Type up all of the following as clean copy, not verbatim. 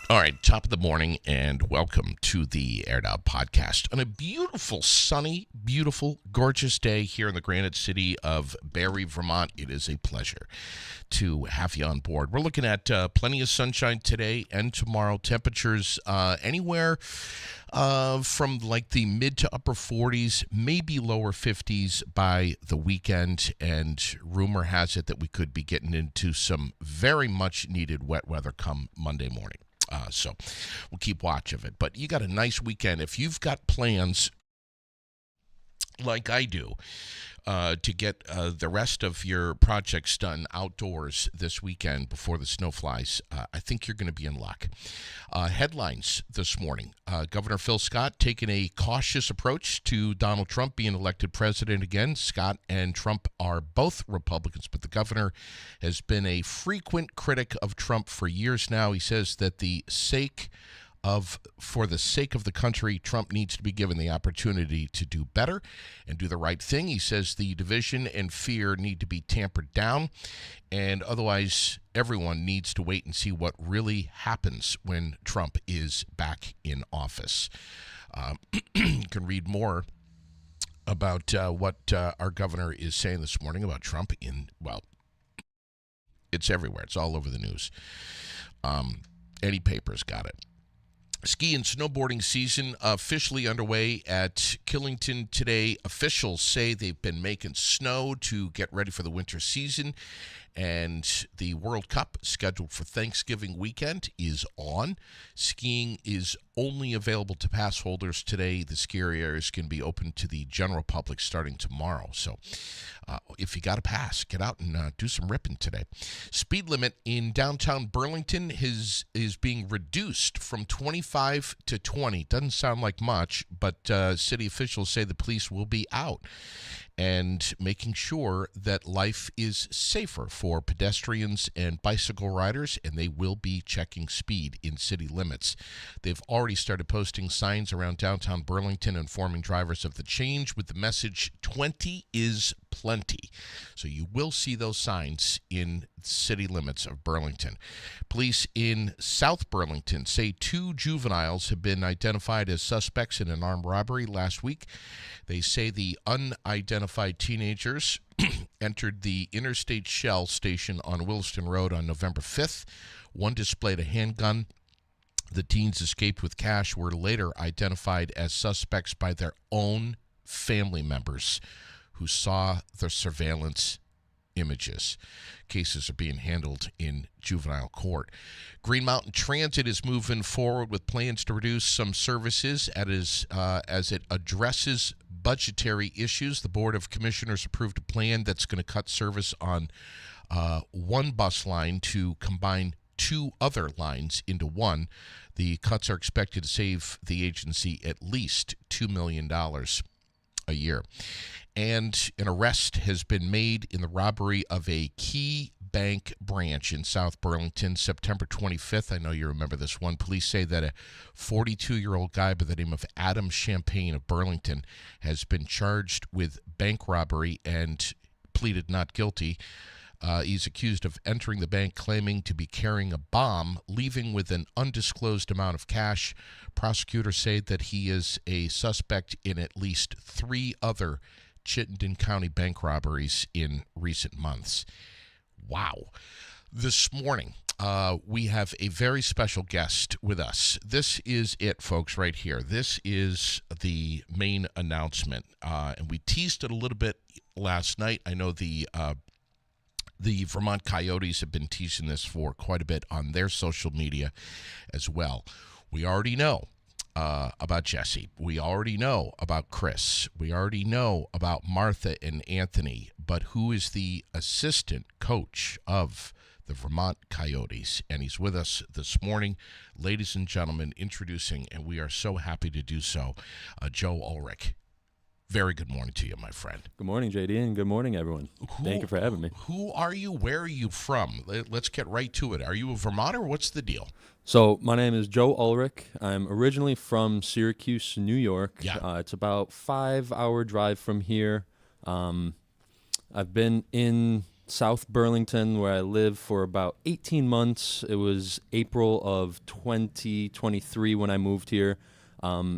All right, top of the morning, and welcome to the Aired Out podcast on a beautiful, sunny, beautiful, gorgeous day here in the Granite City of Barrie, Vermont. It is a pleasure to have you on board. We're looking at plenty of sunshine today and tomorrow. Temperatures anywhere from like the mid to upper 40s, maybe lower 50s by the weekend. And rumor has it that we could be getting into some very much needed wet weather come Monday morning. So we'll keep watch of it. But you got a nice weekend. If you've got plans like I do to get the rest of your projects done outdoors this weekend before the snow flies, I think you're going to be in luck. Headlines this morning. Governor Phil Scott taking a cautious approach to Donald Trump being elected president again. Scott and Trump are both Republicans, but the governor has been a frequent critic of Trump for years now. He says that for the sake of the country, Trump needs to be given the opportunity to do better and do the right thing. He says the division and fear need to be tampered down, and otherwise everyone needs to wait and see what really happens when Trump is back in office. You can read more about what our governor is saying this morning about Trump it's everywhere. It's all over the news. Any paper's got it. Ski and snowboarding season officially underway at Killington today. Officials say they've been making snow to get ready for the winter season, and the World Cup, scheduled for Thanksgiving weekend, is on. Skiing is only available to pass holders today. The ski areas can be open to the general public starting tomorrow. So if you got a pass, get out and do some ripping today. Speed limit in downtown Burlington is being reduced from 25 to 20. Doesn't sound like much, but city officials say the police will be out and making sure that life is safer for pedestrians and bicycle riders, and they will be checking speed in city limits. They've already started posting signs around downtown Burlington informing drivers of the change with the message, 20 is plenty. So you will see those signs in city limits of Burlington. Police in South Burlington say 2 juveniles have been identified as suspects in an armed robbery last week. They say the unidentified teenagers entered the Interstate Shell station on Williston Road on November 5th. One displayed a handgun. The teens escaped with cash, were later identified as suspects by their own family members who saw the surveillance images. Cases are being handled in juvenile court. Green Mountain Transit is moving forward with plans to reduce some services as it addresses budgetary issues. The Board of Commissioners approved a plan that's going to cut service on one bus line to combine 2 other lines into one. The cuts are expected to save the agency at least $2 million a year. And an arrest has been made in the robbery of a Key Bank branch in South Burlington, September 25th. I know you remember this one. Police say that a 42-year-old guy by the name of Adam Champagne of Burlington has been charged with bank robbery and pleaded not guilty. He's accused of entering the bank claiming to be carrying a bomb, leaving with an undisclosed amount of cash. Prosecutors say that he is a suspect in at least 3 other Chittenden County bank robberies in recent months. Wow. This morning, we have a very special guest with us. This is it, folks, right here. This is the main announcement. And we teased it a little bit last night. I know the Vermont Coyotes have been teasing this for quite a bit on their social media as well. We already know about Jesse. We already know about Chris. We already know about Martha and Anthony. But who is the assistant coach of the Vermont Coyotes? And he's with us this morning. Ladies and gentlemen, introducing, and we are so happy to do so, Joe Ulrich. Very good morning to you, my friend. Good morning, JD, and good morning, everyone. Thank you for having me. Who are you? Where are you from? Let's get right to it. Are you a Vermonter? What's the deal? So my name is Joe Ulrich. I'm originally from Syracuse, New York. Yeah. It's about 5-hour drive from here. I've been in South Burlington, where I lived for about 18 months. It was April of 2023 when I moved here.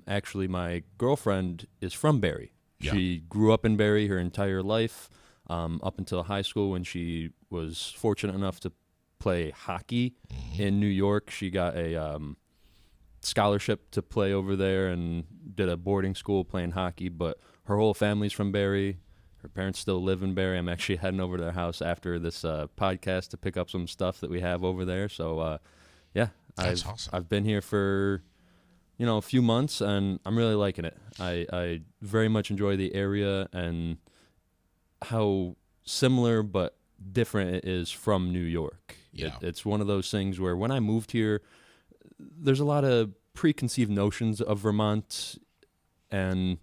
Actually, my girlfriend is from Barrie. Yeah. She grew up in Barrie her entire life, up until high school when she was fortunate enough to play hockey in New York. She got a scholarship to play over there and did a boarding school playing hockey, but her whole family's from Barrie. Her parents still live in Barrie. I'm actually heading over to their house after this podcast to pick up some stuff that we have over there. So, yeah, That's awesome. I've been here for, a few months, and I'm really liking it. I very much enjoy the area and how similar but different it is from New York. Yeah. It's one of those things where when I moved here, there's a lot of preconceived notions of Vermont, and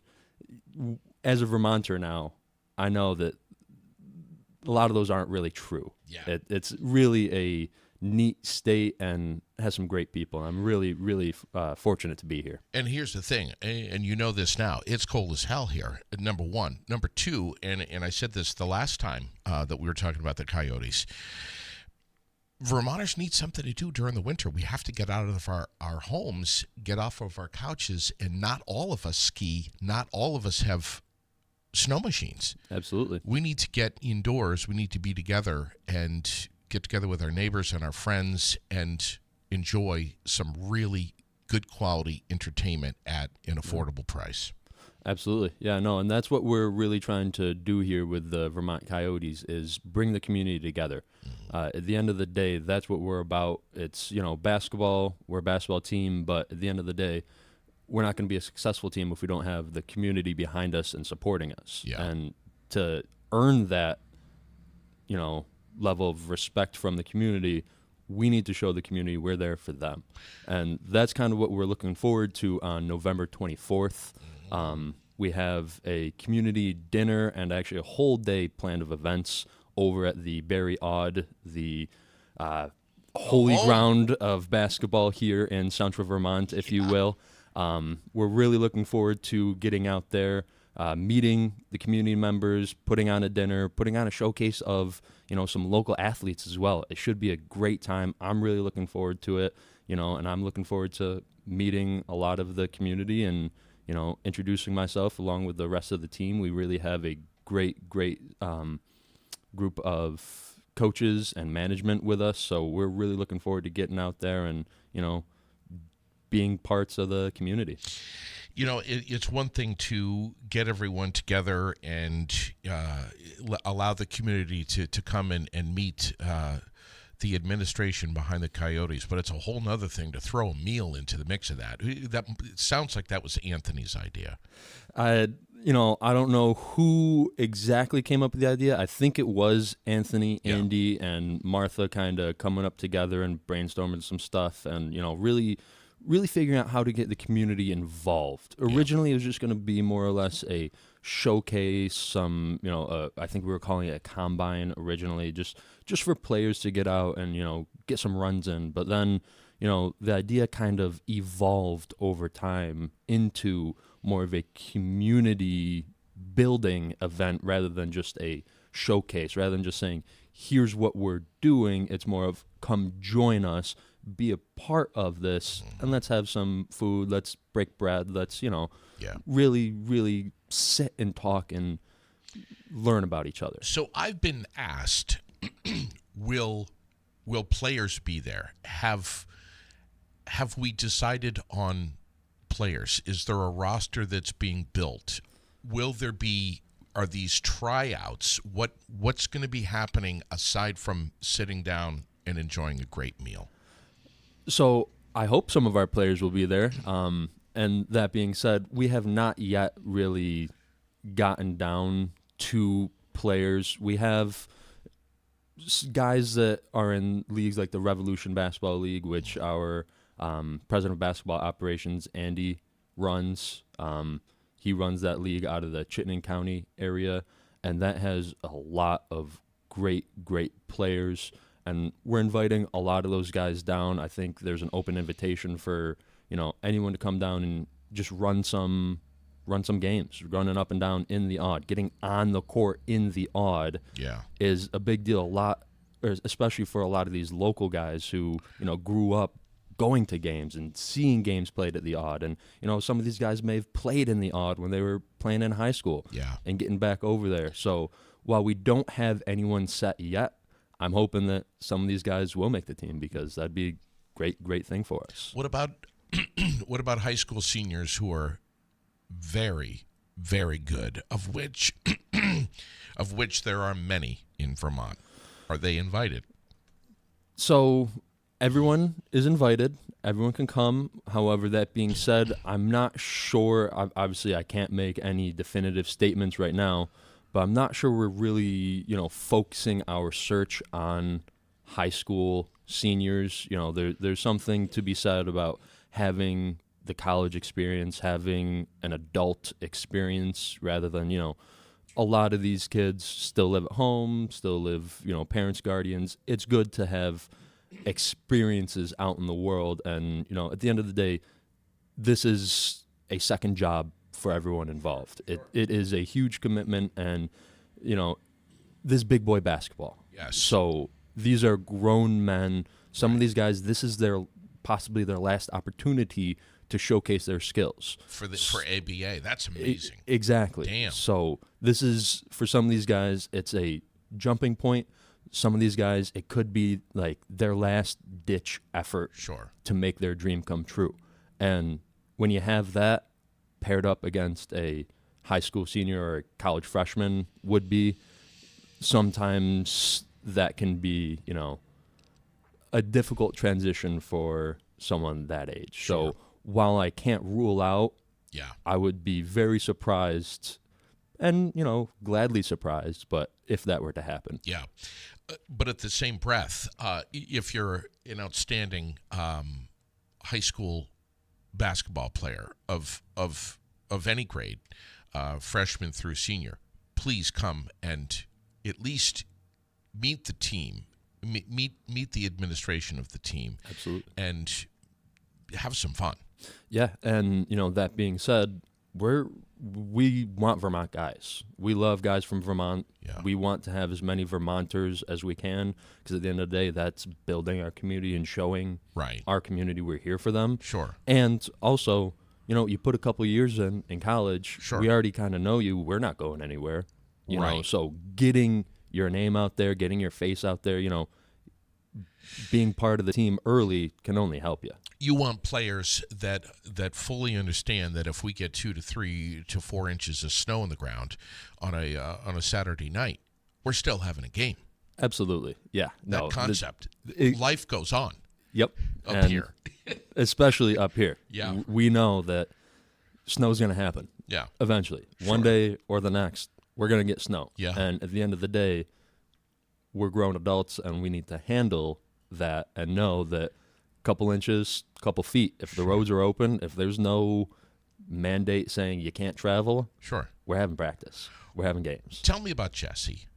as a Vermonter now, I know that a lot of those aren't really true. Yeah. It's really a neat state and has some great people. I'm really, really fortunate to be here. And here's the thing, and you know this now, it's cold as hell here, number one. Number two, and I said this the last time that we were talking about the Coyotes, Vermonters need something to do during the winter. We have to get out of our homes, get off of our couches, and not all of us ski. Not all of us have snow machines. Absolutely. We need to get indoors. We need to be together and get together with our neighbors and our friends and enjoy some really good quality entertainment at an affordable price. Absolutely. Yeah, no, and that's what we're really trying to do here with the Vermont Coyotes is bring the community together. At the end of the day, that's what we're about. It's, basketball. We're a basketball team, but at the end of the day, we're not going to be a successful team if we don't have the community behind us and supporting us. Yeah. And to earn that, level of respect from the community, we need to show the community we're there for them. And that's kind of what we're looking forward to on November 24th. We have a community dinner and actually a whole day planned of events over at the Barrie Odd, the holy ground of basketball here in Central Vermont, if you will. We're really looking forward to getting out there, meeting the community members, putting on a dinner, putting on a showcase of, some local athletes as well. It should be a great time. I'm really looking forward to it, and I'm looking forward to meeting a lot of the community and, introducing myself along with the rest of the team. We really have a great group of coaches and management with us, so we're really looking forward to getting out there and, being parts of the community. It's one thing to get everyone together and allow the community to come and meet the administration behind the Coyotes, but it's a whole nother thing to throw a meal into the mix of that. It sounds like that was Anthony's idea. I don't know who exactly came up with the idea. I think it was Anthony, Andy, and Martha kind of coming up together and brainstorming some stuff and, really figuring out how to get the community involved. Originally, it was just going to be more or less a showcase, some, I think we were calling it a combine originally, just for players to get out and, get some runs in. But then, the idea kind of evolved over time into more of a community building event rather than just a showcase, rather than just saying, here's what we're doing. It's more of come join us, be a part of this, and let's have some food, let's break bread, let's, really, really sit and talk and learn about each other. So I've been asked, will players be there? Have we decided on players? Is there a roster that's being built? Are these tryouts? What's going to be happening aside from sitting down and enjoying a great meal? So I hope some of our players will be there. And that being said, we have not yet really gotten down to players. We have guys that are in leagues like the Revolution Basketball League, which our president of basketball operations, Andy, runs. He runs that league out of the Chittenden County area, and that has a lot of great players. And we're inviting a lot of those guys down. I think there's an open invitation for, anyone to come down and just run some run some games, running up and down in the odd, getting on the court in the odd Yeah. is a big deal. Especially for a lot of these local guys who, grew up going to games and seeing games played at the odd. And, some of these guys may have played in the odd when they were playing in high school Yeah. and getting back over there. So while we don't have anyone set yet, I'm hoping that some of these guys will make the team because that'd be a great thing for us. What about what about high school seniors who are very, very good, of which there are many in Vermont? Are they invited? So everyone is invited. Everyone can come. However, that being said, I'm not sure. Obviously, I can't make any definitive statements right now, but I'm not sure we're really, focusing our search on high school seniors. There's something to be said about having the college experience, having an adult experience rather than, a lot of these kids still live at home, still live, parents, guardians. It's good to have experiences out in the world. And, at the end of the day, this is a second job for everyone involved. It is a huge commitment and, this is big boy basketball. Yes. So these are grown men. Some of these guys, this is possibly their last opportunity to showcase their skills For ABA. That's amazing. Exactly. Damn. So this is, for some of these guys, it's a jumping point. Some of these guys, it could be like their last ditch effort Sure. to make their dream come true. And when you have that paired up against a high school senior or a college freshman would be, sometimes that can be, a difficult transition for someone that age. Sure. So while I can't rule out, Yeah. I would be very surprised and, gladly surprised, but if that were to happen. Yeah. But at the same breath, if you're an outstanding high school basketball player of any grade, freshman through senior, please come and at least meet the team, meet the administration of the team. Absolutely. And have some fun. Yeah, and that being said, we want Vermont guys. We love guys from Vermont. Yeah. We want to have as many Vermonters as we can because at the end of the day, that's building our community and showing Right. our community we're here for them. Sure. And also, you put a couple years in college, Sure. we already kind of know you. We're not going anywhere. You know, Right. so getting your name out there, getting your face out there, being part of the team early can only help you. You want players that fully understand that if we get 2 to 3 to 4 inches of snow on the ground on a Saturday night, we're still having a game. Absolutely. Yeah. That concept. it- Life goes on Yep. up And here. especially up here. Yeah. We know that snow's going to happen Yeah. eventually. One Sure. day or the next, we're going to get snow. Yeah. And at the end of the day, we're grown adults and we need to handle that and know that a couple inches, couple feet, if the roads are open, if there's no mandate saying you can't travel, Sure. we're having practice. We're having games. Tell me about Jesse.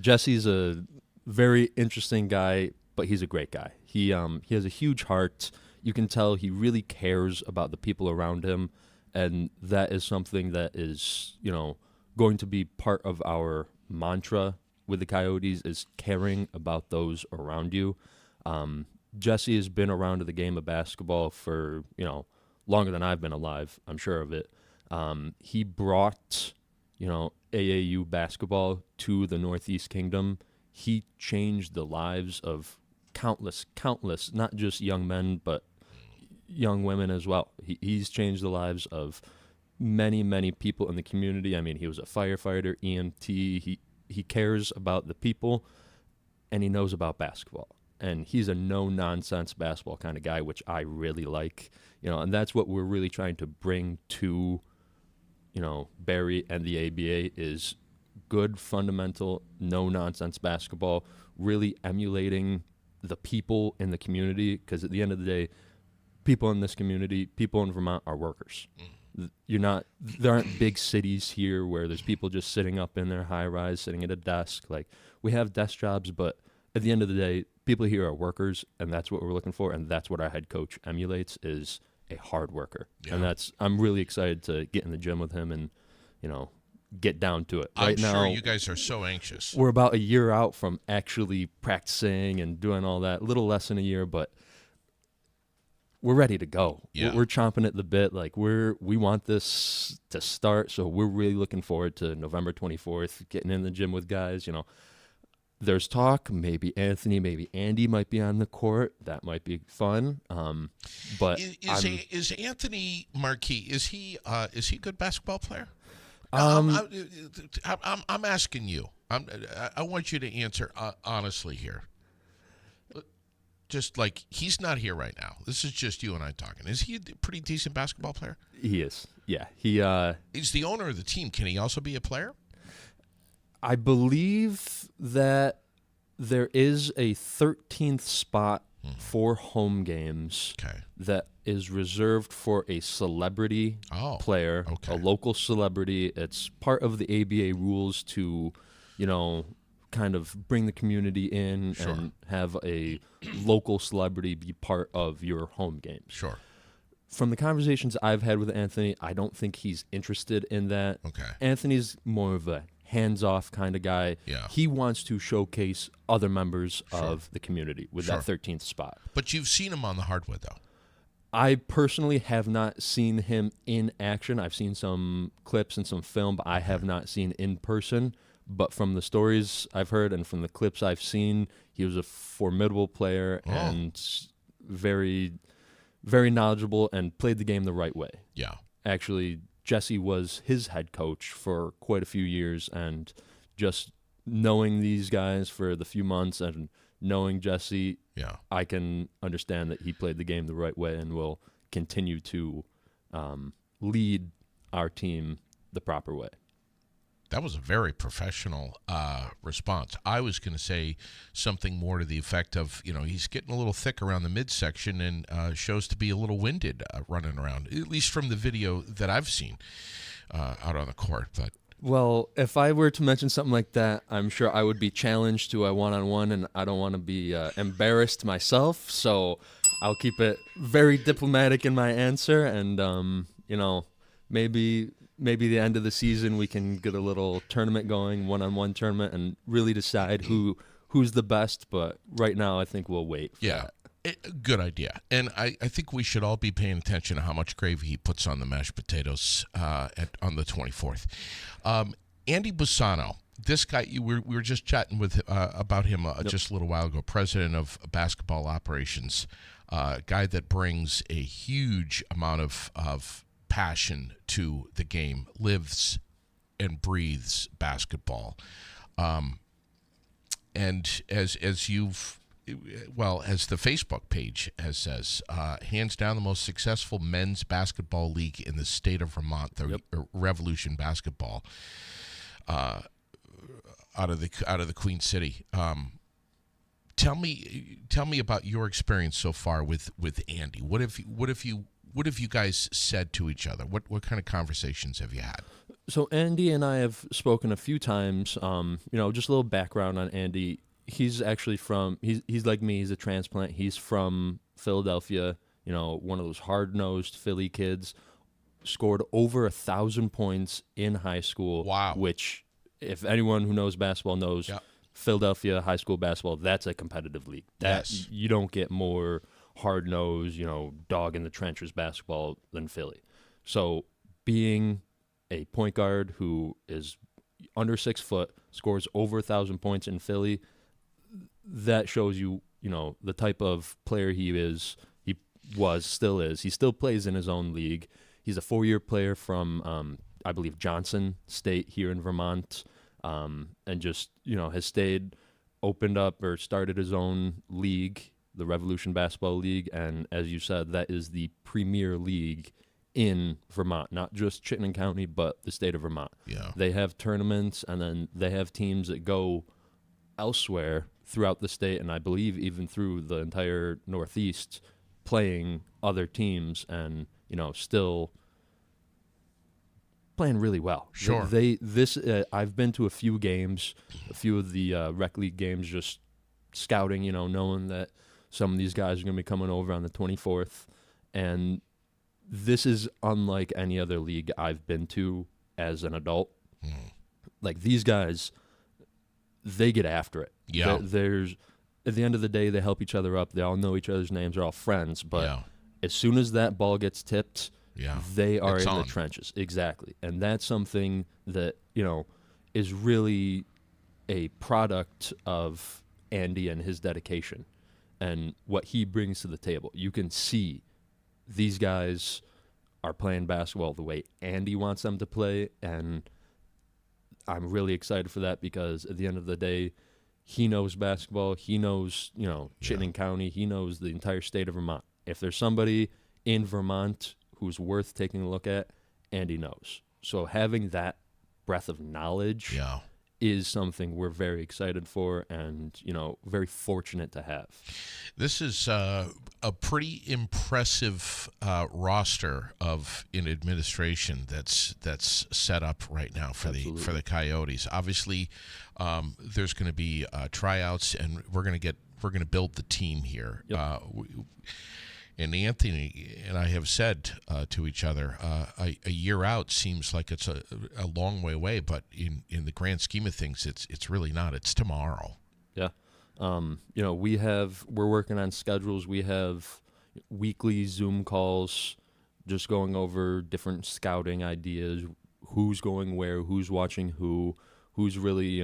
Jesse's a very interesting guy, but he's a great guy. He has a huge heart. You can tell he really cares about the people around him, and that is something that is, going to be part of our mantra with the Coyotes is caring about those around you. Jesse has been around the game of basketball for, longer than I've been alive. I'm sure of it. He brought, AAU basketball to the Northeast Kingdom. He changed the lives of countless, not just young men, but young women as well. He's changed the lives of many, many people in the community. I mean, he was a firefighter, EMT. He cares about the people, and he knows about basketball. And he's a no-nonsense basketball kind of guy, which I really like. And that's what we're really trying to bring to, Barry and the ABA is good, fundamental, no-nonsense basketball, really emulating the people in the community. Because at the end of the day, people in this community, people in Vermont are workers. There aren't big cities here where there's people just sitting up in their high-rise, sitting at a desk. Like, we have desk jobs, but at the end of the day, people here are workers, and that's what we're looking for, and that's what our head coach emulates is a hard worker. Yeah. And I'm really excited to get in the gym with him and, get down to it. I'm Right now, sure you guys are so anxious. we're about a year out from actually practicing and doing all that. A little less than a year, but we're ready to go. Yeah. We're chomping at the bit. Like we want this to start, so we're really looking forward to November 24th, getting in the gym with guys. There's talk. Maybe Anthony, maybe Andy might be on the court. That might be fun. But Is Anthony Marquis? Is he a good basketball player? Um, I'm asking you. I want you to answer honestly here. Just like he's not here right now. This is just you and I talking. Is he a pretty decent basketball player? he is. Yeah. He's the owner of the team. Can he also be a player? I believe that there is a 13th spot for home games Okay. that is reserved for a celebrity player, okay. a local celebrity. It's part of the ABA rules to, kind of bring the community in and have a local celebrity be part of your home games. Sure. From the conversations I've had with Anthony, I don't think he's interested in that. Okay. Anthony's more of a hands-off kind of guy. Yeah. He wants to showcase other members of the community with that 13th spot. But you've seen him on the hardwood, though. I personally have not seen him in action. I've seen some clips and some film, but I have not seen in person. But from the stories I've heard and from the clips I've seen, he was a formidable player and very, very knowledgeable and played the game the right way. Yeah. Actually, Jesse was his head coach for quite a few years, and just knowing these guys for the few months and knowing Jesse, I can understand that he played the game the right way and will continue to lead our team the proper way. That was a very professional response. I was going to say something more to the effect of, he's getting a little thick around the midsection and shows to be a little winded running around, at least from the video that I've seen out on the court. But well, if I were to mention something like that, I'm sure I would be challenged to a one-on-one, and I don't want to be embarrassed myself. So I'll keep it very diplomatic in my answer, and maybe the end of the season we can get a little tournament going, one-on-one tournament, and really decide who's the best. But right now, I think we'll wait for that. Good idea. And I think we should all be paying attention to how much gravy he puts on the mashed potatoes on the 24th. Andy Busano, this guy, we were just chatting with about him just a little while ago, president of basketball operations, guy that brings a huge amount of passion to the game, lives and breathes basketball. And as the Facebook page says, hands down the most successful men's basketball league in the state of Vermont, the Revolution Basketball, out of the Queen City. Tell me about your experience so far with Andy. What have you guys said to each other? What kind of conversations have you had? So Andy and I have spoken a few times. Just a little background on Andy. He's actually he's like me. He's a transplant. He's from Philadelphia. One of those hard-nosed Philly kids. Scored over 1,000 points in high school. Wow. Which, if anyone who knows basketball knows, Philadelphia high school basketball, that's a competitive league. Yes. You don't get more hard-nosed, dog in the trenches basketball than Philly. So being a point guard who is under 6 foot, scores over 1,000 points in Philly, that shows you, the type of player he is. He still is. He still plays in his own league. He's a 4-year player from, I believe, Johnson State here in Vermont, and just, has opened up or started his own league, the Revolution Basketball League, and as you said, that is the premier league in Vermont, not just Chittenden County, but the state of Vermont. Yeah. They have tournaments, and then they have teams that go elsewhere throughout the state, and I believe even through the entire Northeast, playing other teams and, still playing really well. Sure. I've been to a few games, a few of the rec league games, just scouting, knowing that some of these guys are going to be coming over on the 24th, and this is unlike any other league I've been to as an adult. Like, these guys, they get after it. Yeah. There's at the end of the day, they help each other up. They all know each other's names. They're all friends. But Yeah. as soon as that ball gets tipped, they are It's in on. the trenches. Exactly. And that's something that, is really a product of Andy and his dedication and what he brings to the table. You can see these guys are playing basketball the way Andy wants them to play, and I'm really excited for that because at the end of the day, he knows basketball. He knows, Chittenden County. He knows the entire state of Vermont. If there's somebody in Vermont who's worth taking a look at, Andy knows. So having that breadth of knowledge is something we're very excited for and, very fortunate to have. This is a pretty impressive roster in administration that's set up right now for the Coyotes. Obviously, there's going to be tryouts, and we're going to build the team here. Yep. And Anthony and I have said to each other, a year out seems like it's a long way away, but in the grand scheme of things, it's really not. It's tomorrow. Yeah. We're working on schedules. We have weekly Zoom calls, just going over different scouting ideas, who's going where, who's watching who's really,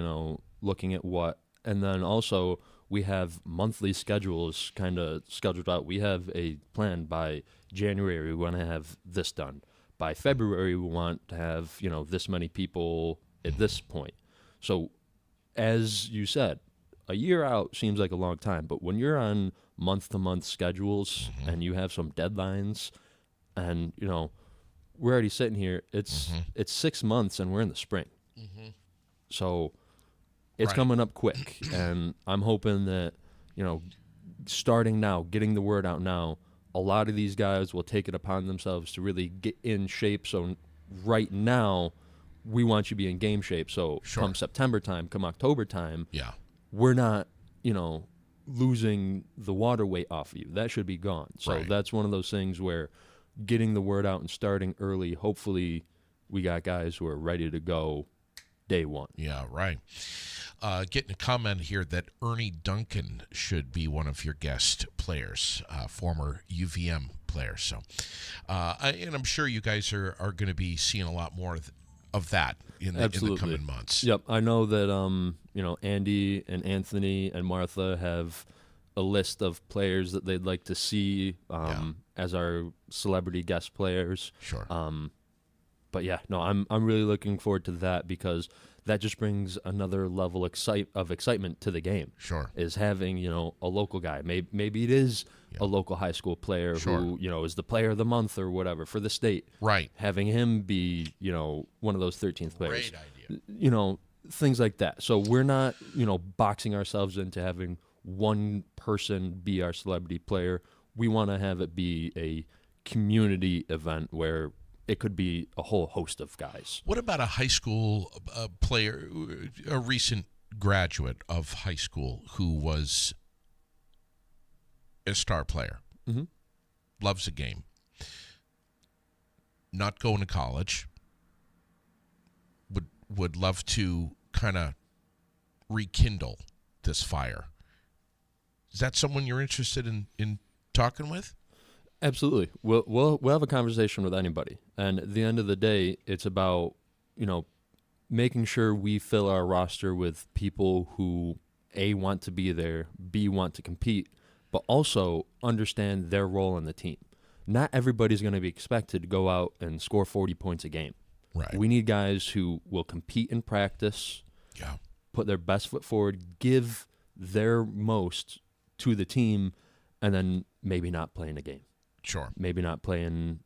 looking at what. And then also we have monthly schedules kind of scheduled out. We have a plan by January. We want to have this done. By February, we want to have, this many people at this point. So as you said, a year out seems like a long time, but when you're on month-to-month schedules and you have some deadlines and, we're already sitting here, it's 6 months and we're in the spring. So it's coming up quick, and I'm hoping that, starting now, getting the word out now, a lot of these guys will take it upon themselves to really get in shape. So right now, we want you to be in game shape. So come September time, come October time, we're not, losing the water weight off of you. That should be gone. So that's one of those things where getting the word out and starting early, hopefully we got guys who are ready to go day one. Yeah, right. Getting a comment here that Ernie Duncan should be one of your guest players, former UVM player. So, and I'm sure you guys are going to be seeing a lot more of that in the coming months. Yep, I know that Andy and Anthony and Martha have a list of players that they'd like to see as our celebrity guest players. Sure. But yeah, no, I'm really looking forward to that because that just brings another level of excitement to the game. Sure. Is having, a local guy. Maybe it is a local high school player who, is the player of the month or whatever for the state. Right. Having him be, one of those 13th players. Great idea. Things like that. So we're not, boxing ourselves into having one person be our celebrity player. We want to have it be a community event where it could be a whole host of guys. What about a high school player, a recent graduate of high school who was a star player, loves the game, not going to college, would love to kind of rekindle this fire? Is that someone you're interested in talking with? Absolutely. We'll have a conversation with anybody. And at the end of the day, it's about, making sure we fill our roster with people who, A, want to be there, B, want to compete, but also understand their role in the team. Not everybody's going to be expected to go out and score 40 points a game. Right. We need guys who will compete in practice, put their best foot forward, give their most to the team, and then maybe not play in a game. Sure. Maybe not playing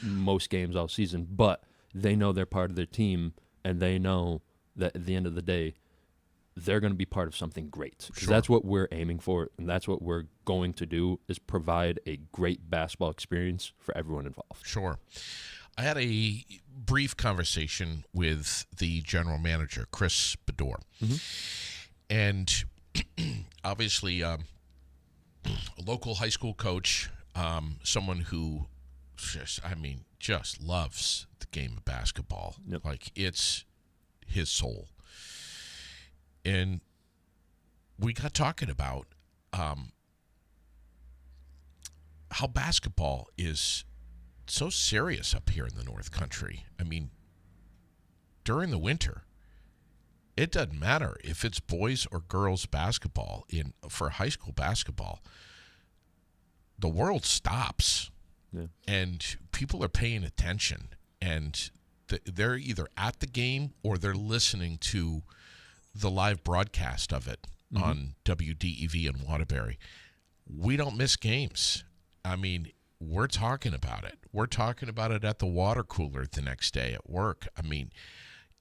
most games all season, but they know they're part of their team, and they know that at the end of the day, they're going to be part of something great. Because that's what we're aiming for, and that's what we're going to do, is provide a great basketball experience for everyone involved. Sure. I had a brief conversation with the general manager, Chris Bedore. And obviously a local high school coach, someone who just loves the game of basketball. Yep. Like, it's his soul. And we got talking about how basketball is so serious up here in the North Country. I mean, during the winter, it doesn't matter if it's boys or girls basketball. For high school basketball, the world stops. Yeah. And people are paying attention, and they're either at the game or they're listening to the live broadcast of it on WDEV in Waterbury. We don't miss games. I mean, we're talking about it. We're talking about it at the water cooler the next day at work. I mean,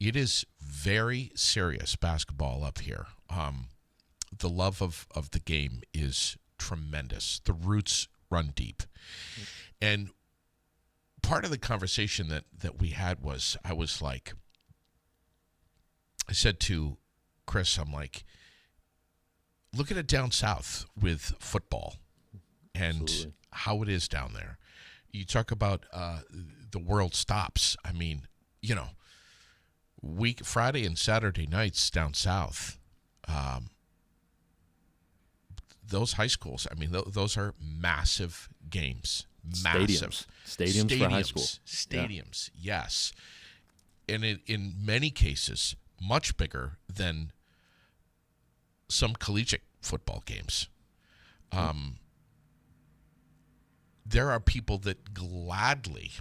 it is very serious basketball up here. The love of the game is tremendous. The roots run deep. And part of the conversation that we had was, I said to Chris, I'm like, look at it down south with football and Absolutely. how it is down there. You talk about the world stops. I mean, Friday and Saturday nights down south, those high schools, I mean, those are massive games. Massive. Stadiums for high school. Stadiums, yes. And in many cases, much bigger than some collegiate football games. There are people that gladly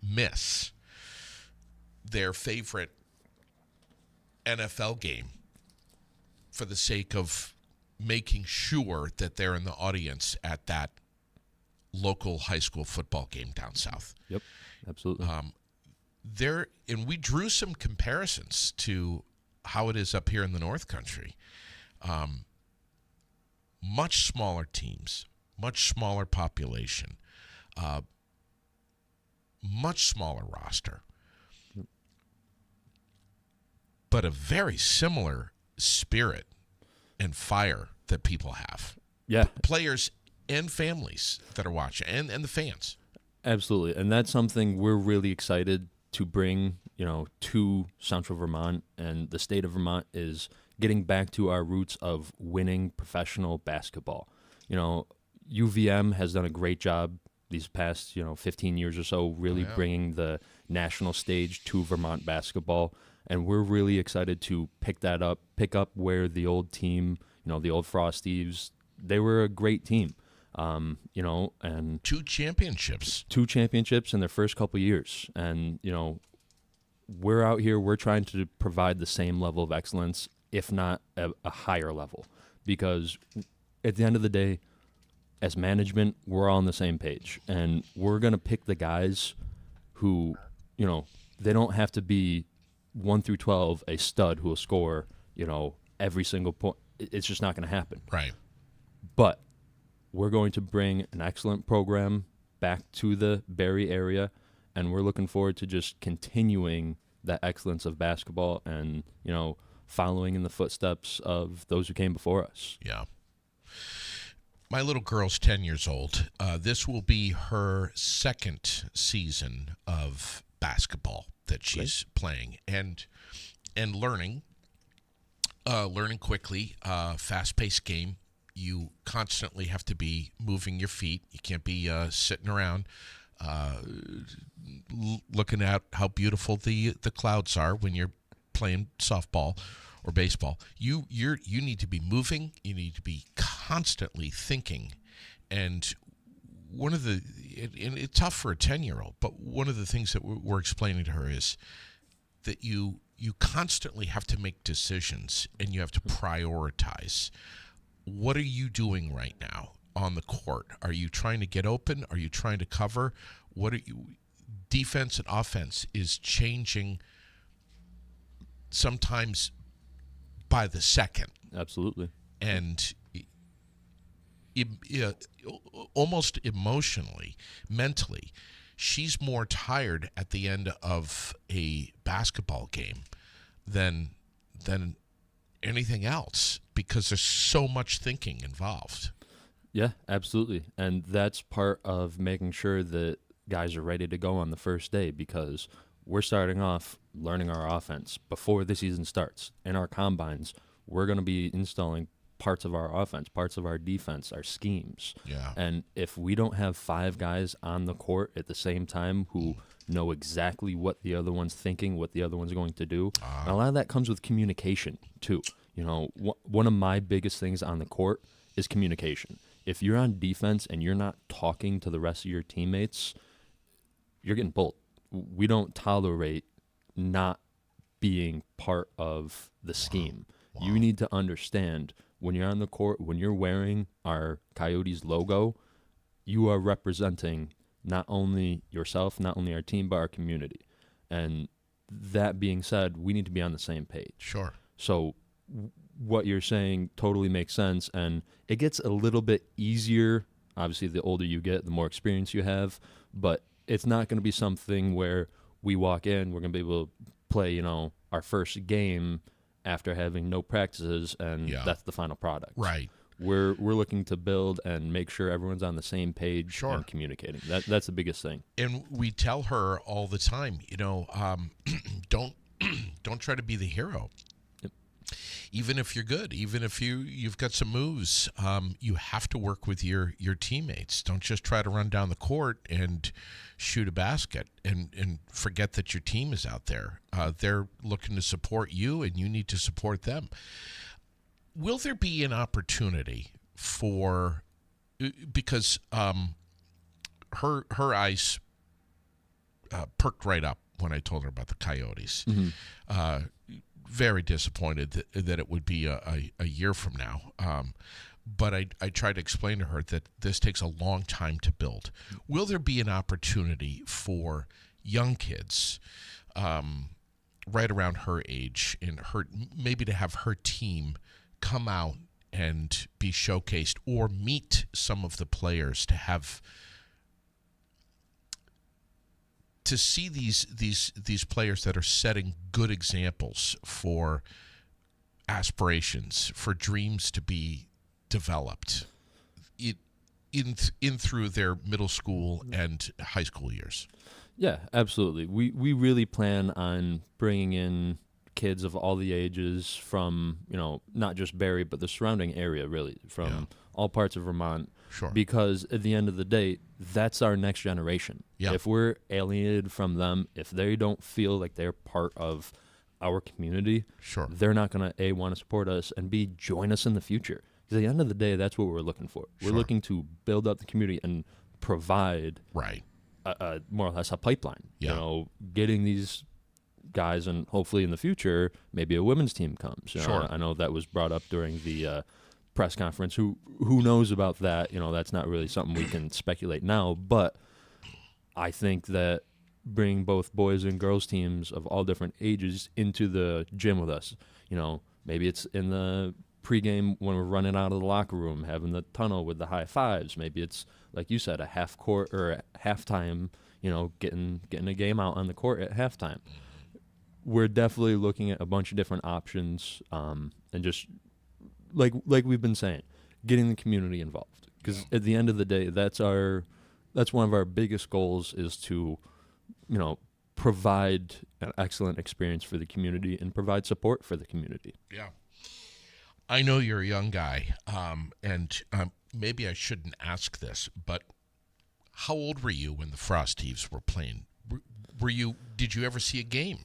miss their favorite NFL game for the sake of making sure that they're in the audience at that local high school football game down south. Yep, absolutely. And we drew some comparisons to how it is up here in the North Country. Much smaller teams, much smaller population, much smaller roster, but a very similar spirit and fire that people have. Yeah. Players and families that are watching, and the fans. Absolutely. And that's something we're really excited to bring, to Central Vermont, and the state of Vermont is getting back to our roots of winning professional basketball. UVM has done a great job these past, 15 years or so, really bringing the national stage to Vermont basketball. And we're really excited to pick up where the old team, the old Frosties, they were a great team. And 2 championships. 2 championships in their first couple years. And, we're out here, we're trying to provide the same level of excellence, if not a higher level. Because at the end of the day, as management, we're all on the same page. And we're going to pick the guys who, they don't have to be 1 through 12 a stud who will score, every single point. It's just not going to happen. Right. But we're going to bring an excellent program back to the Barrie area, and we're looking forward to just continuing that excellence of basketball and, following in the footsteps of those who came before us. Yeah. My little girl's 10 years old. This will be her second season of basketball that she's playing and learning quickly, fast-paced game. You constantly have to be moving your feet. You can't be sitting around looking at how beautiful the clouds are when you're playing softball or baseball. You need to be moving. You need to be constantly thinking. And it's tough for a 10-year-old, but one of the things that we're explaining to her is that you constantly have to make decisions and you have to prioritize. What are you doing right now on the court? Are you trying to get open? Are you trying to cover? Defense and offense is changing sometimes by the second. Absolutely. And almost emotionally, mentally, she's more tired at the end of a basketball game than anything else because there's so much thinking involved. Yeah, absolutely. And that's part of making sure that guys are ready to go on the first day, because we're starting off learning our offense before the season starts. In our combines, we're going to be installing parts of our offense, parts of our defense, our schemes. Yeah. And if we don't have five guys on the court at the same time who know exactly what the other one's thinking, what the other one's going to do, and a lot of that comes with communication too. You know, one of my biggest things on the court is communication. If you're on defense and you're not talking to the rest of your teammates, you're getting pulled. We don't tolerate not being part of the scheme. Wow. You need to understand, when you're on the court, when you're wearing our Coyotes logo, you are representing not only yourself, not only our team, but our community. And that being said, we need to be on the same page. Sure. So what you're saying totally makes sense, and it gets a little bit easier. Obviously, the older you get, the more experience you have, but it's not going to be something where we walk in, we're going to be able to play, you know, our first game after having no practices, and that's the final product. Right. We're looking to build and make sure everyone's on the same page. Sure. And communicating. That's the biggest thing. And we tell her all the time, you know, don't try to be the hero. Yep. Even if you're good, even if you've got some moves, you have to work with your teammates. Don't just try to run down the court and shoot a basket and forget that your team is out there. They're looking to support you, and you need to support them. Will there be an opportunity for, because her eyes perked right up when I told her about the Coyotes. Mm-hmm. Very disappointed that it would be a year from now. But I tried to explain to her that this takes a long time to build. Will there be an opportunity for young kids right around her age, and maybe to have her team come out and be showcased, or meet some of the players, to see these players that are setting good examples for aspirations, for dreams to be developed in through their middle school and high school years? Yeah, absolutely. We really plan on bringing in kids of all the ages from, you know, not just Barrie, but the surrounding area, really, from all parts of Vermont. Sure. Because at the end of the day, that's our next generation. Yeah. If we're alienated from them, if they don't feel like they're part of our community, Sure. they're not going to, A, want to support us, and B, join us in the future. Because at the end of the day, that's what we're looking for. Sure. We're looking to build up the community and provide Right. a more or less a pipeline. Yeah. You know, getting these guys, and hopefully in the future, maybe a women's team comes. You know, Sure. I know that was brought up during the press conference. Who knows about that? You know, that's not really something we can speculate now. But I think that bringing both boys and girls teams of all different ages into the gym with us, you know, maybe it's in the pregame when we're running out of the locker room, having the tunnel with the high fives. Maybe it's, like you said, a half court or a halftime, you know, getting a game out on the court at halftime. We're definitely looking at a bunch of different options, and just like we've been saying, getting the community involved. Because at the end of the day, that's one of our biggest goals, is to, you know, provide an excellent experience for the community and provide support for the community. Yeah. I know you're a young guy, and maybe I shouldn't ask this, but how old were you when the Frost Thieves were playing? Did you ever see a game?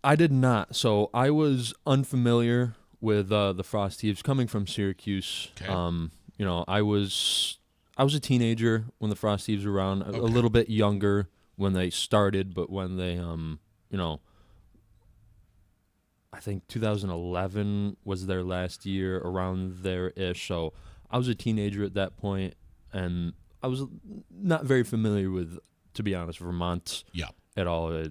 I did not. So I was unfamiliar with the Frost Thieves coming from Syracuse. Okay. You know, I was a teenager when the Frost Thieves were around, a little bit younger when they started, but when they, you know, I think 2011 was their last year, around there-ish. So I was a teenager at that point, and I was not very familiar with, to be honest, Vermont at all.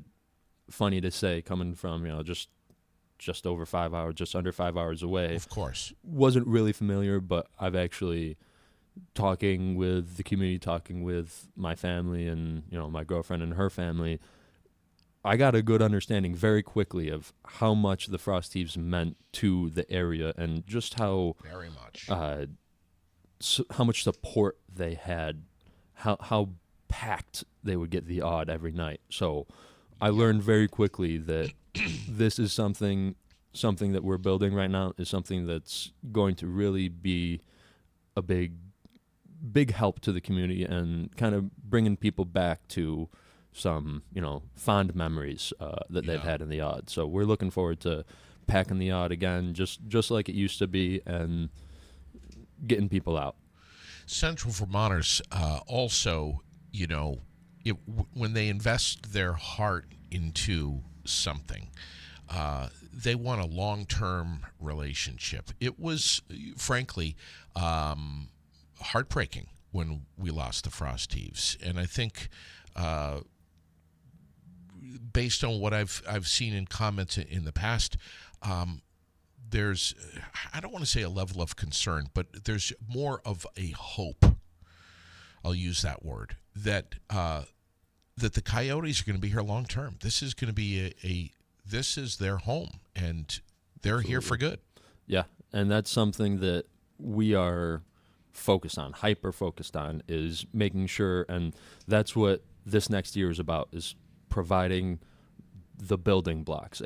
Funny to say, coming from, you know, just over 5 hours, just under 5 hours away. Of course. Wasn't really familiar, but I've actually, talking with the community, talking with my family and, you know, my girlfriend and her family, I got a good understanding very quickly of how much the Frost Thieves meant to the area, and just how very much how much support they had, how packed they would get the odd every night. So I learned very quickly that this is something that we're building right now, is something that's going to really be a big help to the community and kind of bringing people back to some, fond memories that they've had in the odd. So we're looking forward to packing the odd again, just like it used to be, and getting people out. Central Vermonters also, when they invest their heart into something, they want a long-term relationship. It was, frankly, heartbreaking when we lost the Frost Thieves, and I think, based on what I've seen in comments in the past, there's, I don't want to say a level of concern, but there's more of a hope. I'll use that word, that that the Coyotes are going to be here long term. This is going to be this is their home, and they're Absolutely. here for good. Yeah, and that's something that we are focused on, hyper focused on, is making sure, and that's what this next year is about, is providing the building blocks,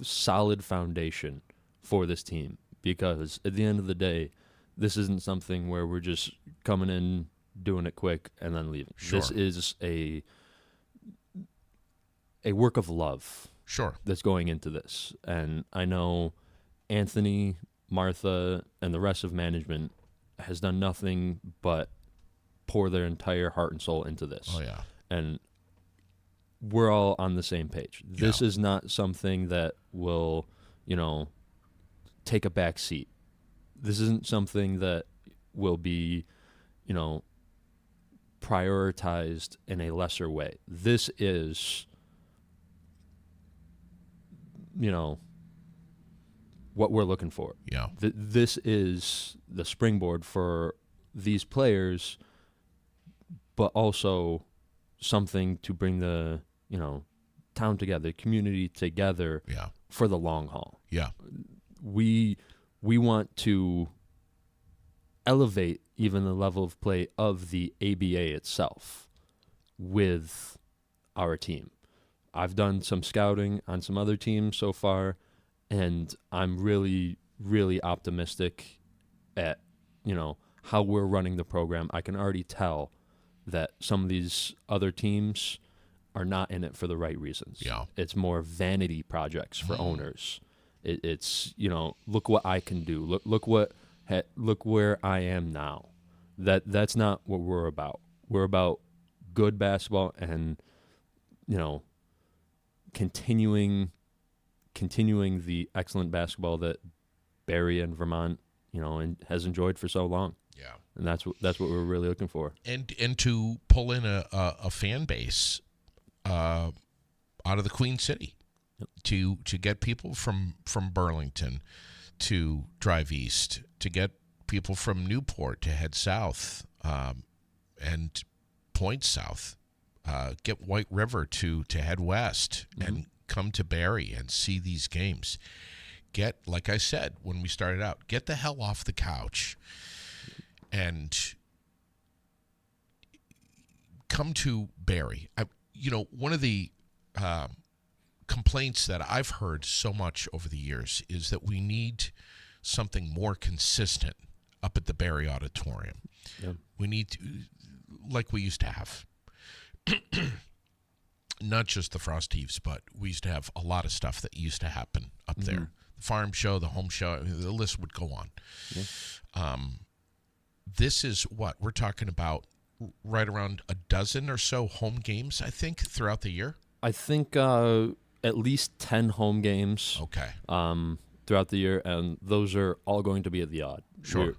solid foundation for this team. Because at the end of the day, this isn't something where we're just coming in, doing it quick, and then leaving. Sure. This is a work of love. Sure. That's going into this. And I know Anthony, Martha, and the rest of management has done nothing but pour their entire heart and soul into this. Oh, yeah. And we're all on the same page. This is not something that will, take a back seat. This isn't something that will be, prioritized in a lesser way. This is, what we're looking for. Yeah. This is the springboard for these players, but also something to bring the, town together, community together for the long haul. Yeah. We want to elevate even the level of play of the ABA itself with our team. I've done some scouting on some other teams so far, and I'm really, really optimistic at, how we're running the program. I can already tell that some of these other teams are not in it for the right reasons. Yeah. It's more vanity projects for owners. It's, look what I can do. Look where I am now. That's not what we're about. We're about good basketball and, continuing the excellent basketball that Barry and Vermont, and has enjoyed for so long. Yeah. And that's what we're really looking for. And to pull in a fan base out of the Queen City, to get people from Burlington to drive east, to get people from Newport to head south, and point south, get White River to head west, and come to Barrie and see these games. Get, like I said when we started out, get the hell off the couch and come to Barrie. One of the complaints that I've heard so much over the years is that we need something more consistent up at the Barrie Auditorium. Yeah. We need to, like we used to have, not just the Frost Thieves, but we used to have a lot of stuff that used to happen up there. The farm show, the home show, the list would go on. Yeah. This is what we're talking about, right around a dozen or so home games, I think, throughout the year. I think at least 10 home games. Okay. Throughout the year, and those are all going to be at the Odd. Sure.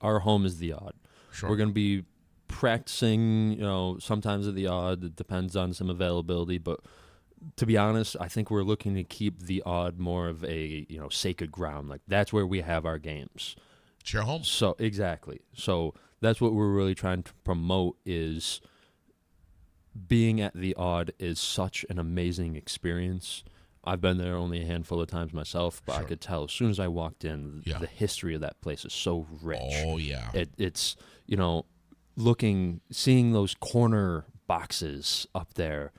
Our home is the Odd. Sure. We're going to be practicing, sometimes at the Odd. It depends on some availability, but to be honest, I think we're looking to keep the Odd more of a, sacred ground. Like, that's where we have our games. It's your home. So, exactly. So that's what we're really trying to promote, is being at the Odd is such an amazing experience. I've been there only a handful of times myself, but I Sure. could tell as soon as I walked in, Yeah. the history of that place is so rich. Oh, yeah. It's seeing those corner boxes up there,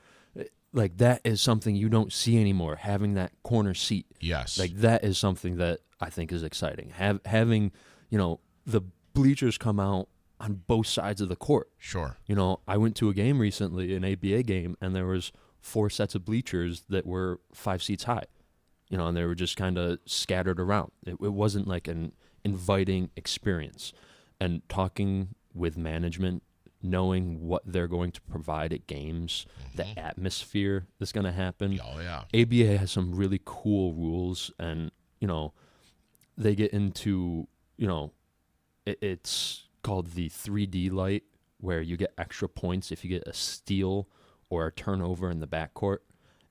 like that is something you don't see anymore. Having that corner seat, Yes. like that is something that I think is exciting. Having the bleachers come out on both sides of the court. Sure. I went to a game recently, an ABA game, and there was 4 sets of bleachers that were 5 seats high. And they were just kind of scattered around. It wasn't like an inviting experience. And talking with management, knowing what they're going to provide at games, the atmosphere that's going to happen. Oh, yeah. ABA has some really cool rules, and they get into it's called the 3D light, where you get extra points if you get a steal or a turnover in the backcourt.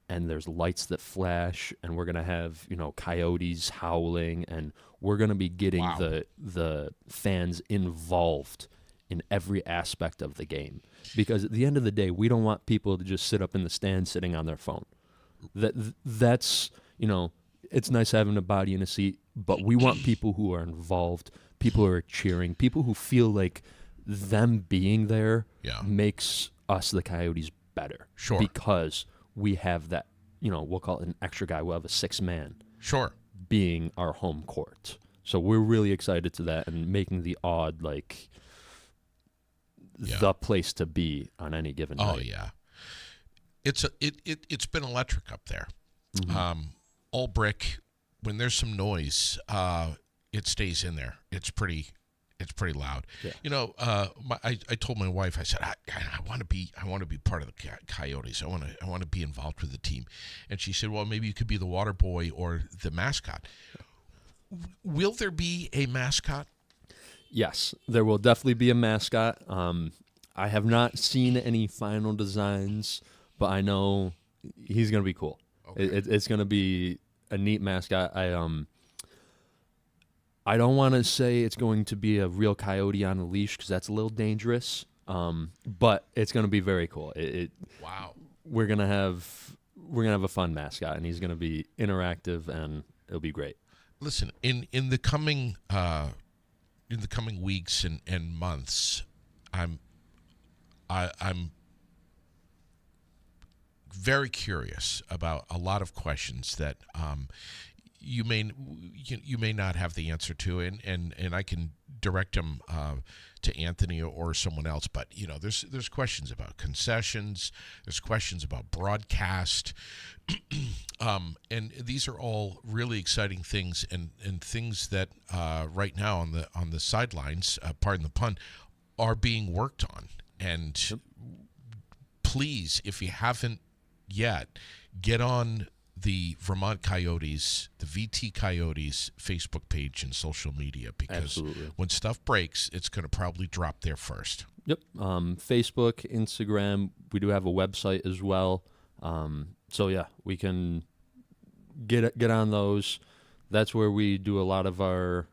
And there's lights that flash, and we're gonna have coyotes howling, and we're gonna be getting Wow. the fans involved in every aspect of the game, because at the end of the day, we don't want people to just sit up in the stands sitting on their phone. That's it's nice having a body in a seat, but we want people who are involved, people who are cheering, people who feel like them being there Yeah. makes us, the Coyotes, better. Sure. Because we have that, we'll call it an extra guy. We'll have a 6-man Sure. being our home court. So we're really excited to that, and making the Odd like the place to be on any given night. Oh, yeah. It's been electric up there. All brick. When there's some noise, it stays in there. It's pretty loud. Yeah. I told my wife, I said, I want to be part of the Coyotes. I want to be involved with the team. And she said, well, maybe you could be the water boy or the mascot. Will there be a mascot? Yes, there will definitely be a mascot. I have not seen any final designs, but I know he's going to be cool. Okay. It's going to be a neat mascot. I don't want to say it's going to be a real coyote on a leash, because that's a little dangerous. But it's going to be very cool. Wow. We're gonna have a fun mascot, and he's going to be interactive, and it'll be great. Listen, in the coming weeks and months, I'm very curious about a lot of questions that you may not have the answer to, and I can direct them to Anthony or someone else. But there's questions about concessions, there's questions about broadcast, and these are all really exciting things, and things that right now on the sidelines, pardon the pun, are being worked on. And please, if you haven't yet, get on the Vermont Coyotes, the VT Coyotes Facebook page and social media, because Absolutely. when stuff breaks, it's going to probably drop there first. Yep. Facebook, Instagram. We do have a website as well. So yeah, we can get on those. That's where we do a lot of our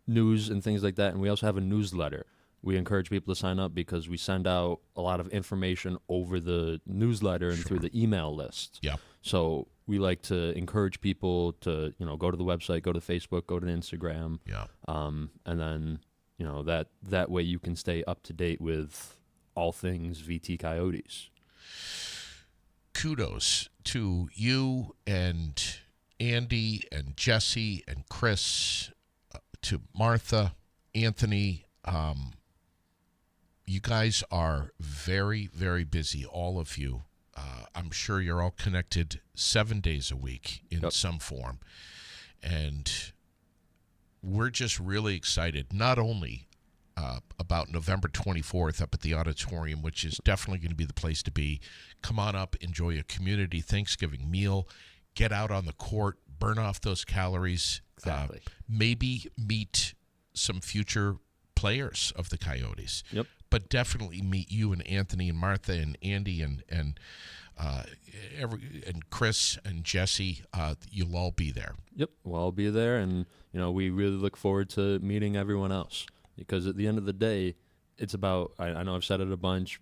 news and things like that. And we also have a newsletter. We encourage people to sign up, because we send out a lot of information over the newsletter and through the email list. Yeah. So we like to encourage people to, go to the website, go to Facebook, go to Instagram. Yeah. And then, that way you can stay up to date with all things VT Coyotes. Kudos to you and Andy and Jesse and Chris, to Martha, Anthony. You guys are very, very busy, all of you. I'm sure you're all connected 7 days a week in some form. And we're just really excited, not only about November 24th up at the auditorium, which is definitely going to be the place to be. Come on up, enjoy a community Thanksgiving meal, get out on the court, burn off those calories, Exactly. Maybe meet some future players of the Coyotes. Yep. But definitely meet you and Anthony and Martha and Andy and Chris and Jesse. You'll all be there. Yep, we'll all be there, and we really look forward to meeting everyone else, because at the end of the day, it's about, I know I've said it a bunch,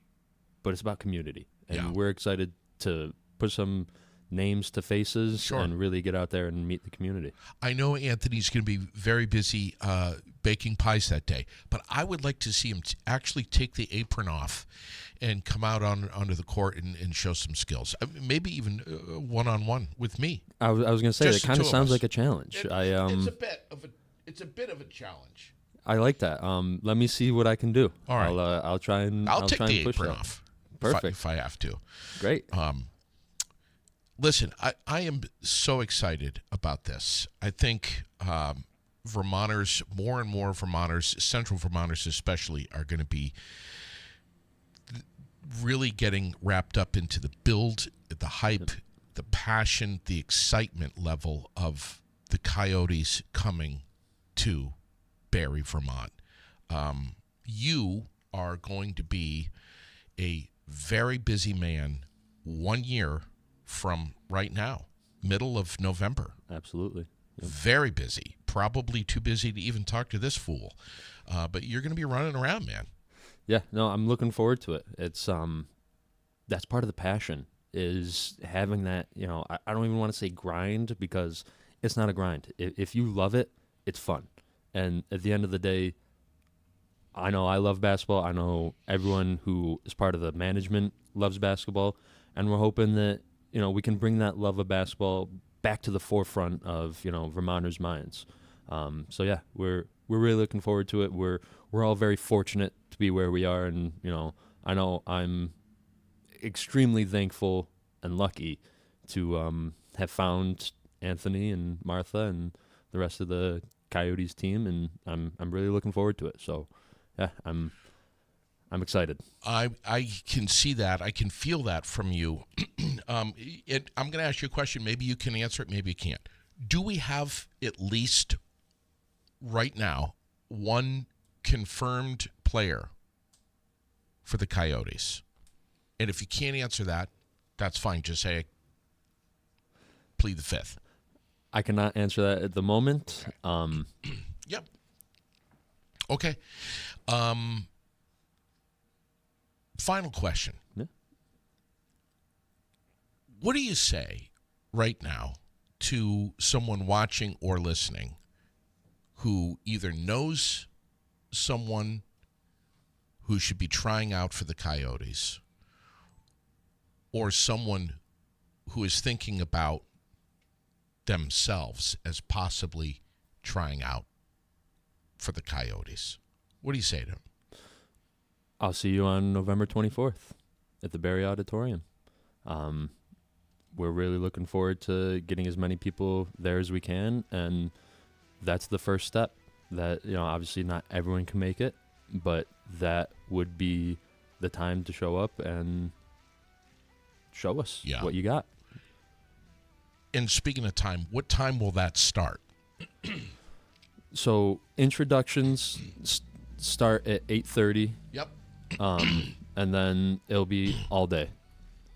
but it's about community, and we're excited to put some names to faces Sure. and really get out there and meet the community. I know Anthony's going to be very busy baking pies that day, but I would like to see him actually take the apron off and come out onto the court and show some skills. Maybe even one-on-one with me. I was going to say, Just that kind the of two of sounds us. like a challenge. It's a bit of a challenge. I like that. Let me see what I can do. All right. I'll try and I'll take try the and push apron that. off. Perfect. If I have to. Great. Listen, I am so excited about this. I think Vermonters, more and more Vermonters, Central Vermonters especially, are going to be really getting wrapped up into the build, the hype, the passion, the excitement level of the Coyotes coming to Barrie, Vermont. You are going to be a very busy man 1 year from right now, middle of November. Absolutely. Yep. Very busy. Probably too busy to even talk to this fool. But you're going to be running around, man. Yeah, no, I'm looking forward to it. It's that's part of the passion, is having that, I don't even want to say grind, because it's not a grind. If you love it, it's fun. And at the end of the day, I know I love basketball. I know everyone who is part of the management loves basketball, and we're hoping that, we can bring that love of basketball back to the forefront of, Vermonters' minds. So yeah, we're really looking forward to it. We're all very fortunate to be where we are, and I know I'm extremely thankful and lucky to have found Anthony and Martha and the rest of the Coyotes team, and I'm really looking forward to it. So yeah, I'm excited. I can see that. I can feel that from you. I'm going to ask you a question. Maybe you can answer it. Maybe you can't. Do we have at least right now one confirmed player for the Coyotes? And if you can't answer that, that's fine. Just say, plead the fifth. I cannot answer that at the moment. Yep. Okay. Final question. Yeah. What do you say right now to someone watching or listening who either knows someone who should be trying out for the Coyotes, or someone who is thinking about themselves as possibly trying out for the Coyotes? What do you say to them? I'll see you on November 24th at the Barrie Auditorium. We're really looking forward to getting as many people there as we can, and that's the first step. That, obviously not everyone can make it, but that would be the time to show up and show us what you got. And speaking of time, what time will that start? So introductions start at 8:30. Yep. And then it'll be all day.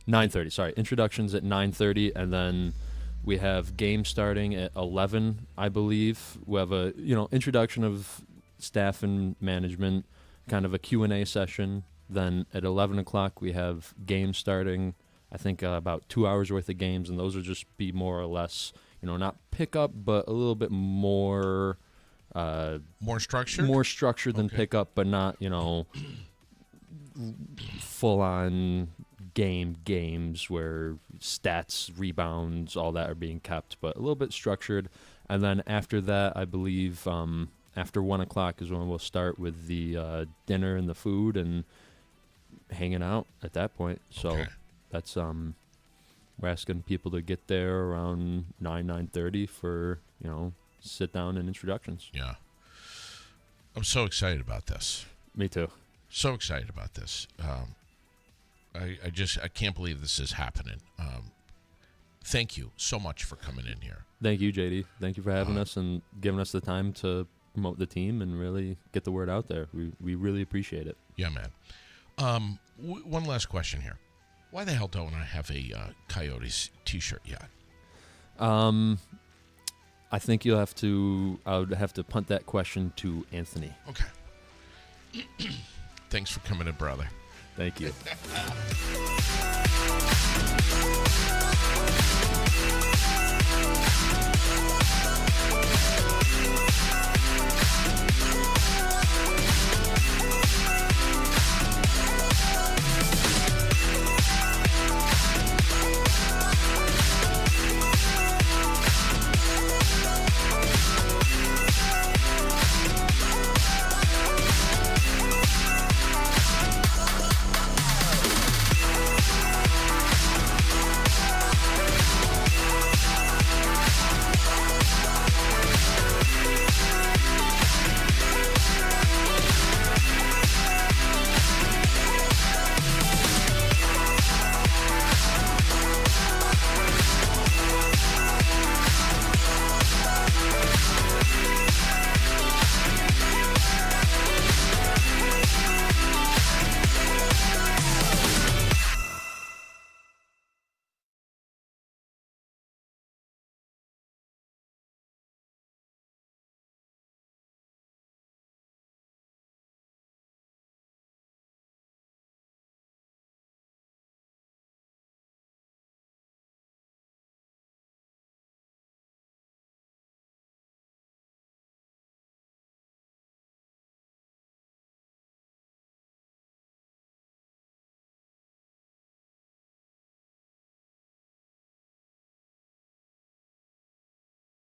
9:30. Sorry, introductions at 9:30, and then we have games starting at 11, I believe. We have a introduction of staff and management, kind of a Q&A session. Then at 11 o'clock we have games starting. I think about 2 hours worth of games, and those will just be more or less, not pickup, but a little bit more. More structured? More structured than pickup, but not, full-on games where stats, rebounds, all that are being kept, but a little bit structured. And then after that, I believe after 1 o'clock is when we'll start with the dinner and the food and hanging out at that point. So that's we're asking people to get there around 9:30 for sit down and introductions. Yeah. I'm so excited about this. Me too. So excited about this. I can't believe this is happening. Thank you so much for coming in here. Thank you, JD. Thank you for having us and giving us the time to promote the team and really get the word out there. We really appreciate it. Yeah, man. One last question here. Why the hell don't I have a Coyotes t-shirt yet? I think I would have to punt that question to Anthony. Okay. Thanks for coming in, brother. Thank you.